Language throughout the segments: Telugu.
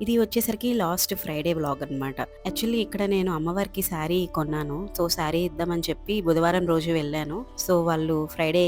ఇది వచ్చేసరికి లాస్ట్ ఫ్రైడే వ్లాగ్ అనమాట. యాక్చువల్లీ ఇక్కడ నేను అమ్మవారికి శారీ కొన్నాను. సో, శారీ ఇద్దామని చెప్పి బుధవారం రోజు వెళ్ళాను. సో, వాళ్ళు ఫ్రైడే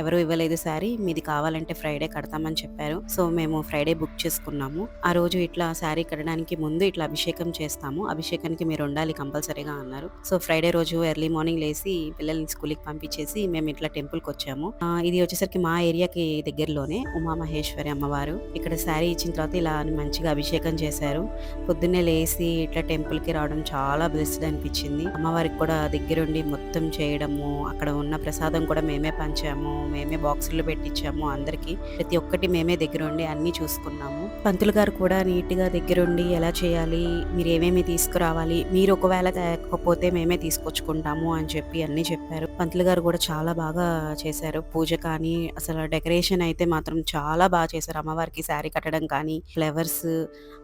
ఎవరు ఇవ్వలేదు శారీ. మీది కావాలంటే ఫ్రైడే కడతామని చెప్పారు. సో, మేము ఫ్రైడే బుక్ చేసుకున్నాము. ఆ రోజు ఇట్లా శారీ కట్టడానికి ముందు ఇట్లా అభిషేకం చేస్తాము. అభిషేకానికి మీరు ఉండాలి కంపల్సరీగా అన్నారు. సో, ఫ్రైడే రోజు ఎర్లీ మార్నింగ్ లేసి పిల్లల్ని స్కూల్‌కి పంపించేసి మేము ఇట్లా టెంపుల్‌కొచ్చాము. ఇది వచ్చేసరికి మా ఏరియాకి దగ్గరలోనే ఉమామహేశ్వరి అమ్మవారు. ఇక్కడ శారీ ఇచ్చిన తర్వాత ఇలా మంచిగా అభిషేకం చేశారు. పొద్దున్నే లేసి ఇట్లా టెంపుల్‌కి రావడం చాలా బ్లెస్డ్ అనిపించింది. అమ్మవారికి కూడా దగ్గరుండి మొత్తం చేయడము, అక్కడ ఉన్న ప్రసాదం కూడా మేమే పంచాము. మేమే బాక్సుల్లో పెట్టించాము అందరికి. ప్రతి ఒక్కటి మేమే దగ్గరుండి అన్నీ చూసుకున్నాము. పంతులు గారు కూడా నీట్‌గా దగ్గరుండి ఎలా చేయాలి, మీరు ఏమేమి తీసుకురావాలి, మీరు ఒకవేళ తేకపోతే మేమే తీసుకొచ్చుకుంటాము అని చెప్పి అన్నీ చెప్పారు. పంతులు గారు కూడా చాలా బాగా చేశారు. పూజ కానీ, అసలు డెకరేషన్ అయితే మాత్రం చాలా బాగా చేశారు. అమ్మవారికి శారీ కట్టడం కానీ, ఫ్లవర్స్,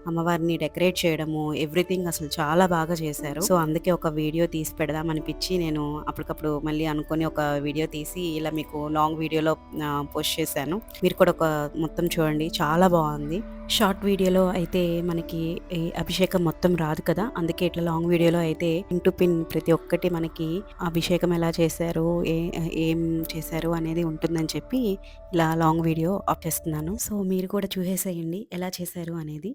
అమ్మవారిని డెకరేట్ చేయడము, ఎవ్రీథింగ్ అసలు చాలా బాగా చేశారు. సో, అందుకే ఒక వీడియో తీసి పెడదాం అనిపించి నేను అప్పటికప్పుడు మళ్ళీ అనుకోని ఒక వీడియో తీసి ఇలా మీకు లాంగ్ వీడియోలో పోస్ట్ చేశాను. మీరు కూడా ఒక మొత్తం చూడండి, చాలా బాగుంది. షార్ట్ వీడియోలో అయితే మనకి ఈ అభిషేకం మొత్తం రాదు కదా, అందుకే ఇట్లా లాంగ్ వీడియోలో అయితే పిన్ టు పిన్ ప్రతి ఒక్కటి మనకి అభిషేకం ఎలా చేశారు, ఏం చేశారు అనేది ఉంటుందని చెప్పి ఇలా లాంగ్ వీడియో ఆప్ చేస్తున్నాను. సో, మీరు కూడా చూసేసేయండి ఎలా చేశారు అనేది.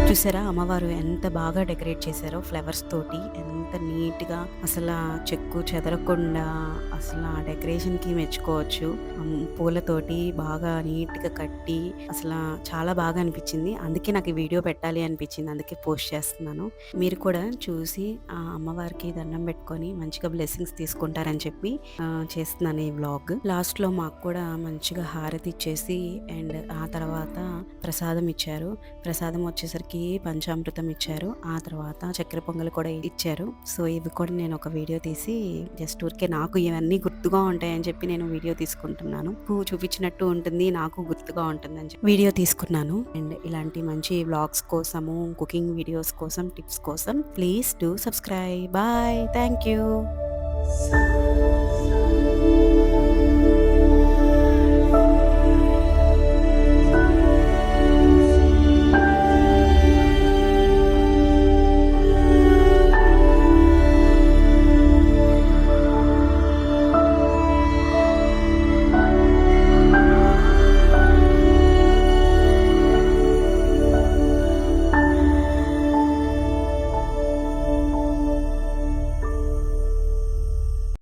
చూసారా అమ్మవారు ఎంత బాగా డెకరేట్ చేశారో ఫ్లవర్స్ తోటి, ఎంత నీట్‌గా అసల చెక్కు చెదరకుండా అసల ఆ డెకరేషన్‌కి మెచ్చుకోవచ్చు. పూలతోటి బాగా నీట్‌గా కట్టి అసల చాలా బాగా అనిపించింది. అందుకే నాకు ఈ వీడియో పెట్టాలి అనిపించింది. అందుకే పోస్ట్ చేస్తున్నాను. మీరు కూడా చూసి ఆ అమ్మవారికి దండం పెట్టుకొని మంచిగా బ్లెస్సింగ్స్ తీసుకుంటారని చెప్పి చేస్తున్నాను ఈ వ్లాగ్. లాస్ట్‌లో మాకు కూడా మంచిగా హారతి ఇచ్చేసి అండ్ ఆ తర్వాత ప్రసాదం ఇచ్చారు. ప్రసాదం వచ్చేసరికి పంచామృతం ఇచ్చారు. ఆ తర్వాత చక్కెర పొంగల్ కూడా ఇచ్చారు. సో, ఇవి కూడా నేను ఒక వీడియో తీసి జస్ట్ ఊరికే నాకు ఇవన్నీ గుర్తుగా ఉంటాయని చెప్పి నేను వీడియో తీసుకుంటున్నాను. చూపించినట్టు ఉంటుంది, నాకు గుర్తుగా ఉంటుందని చెప్పి వీడియో తీసుకున్నాను. అండ్ ఇలాంటి మంచి వ్లాగ్స్ కోసము, కుకింగ్ వీడియోస్ కోసం, టిప్స్ కోసం please do subscribe. Bye, thank you.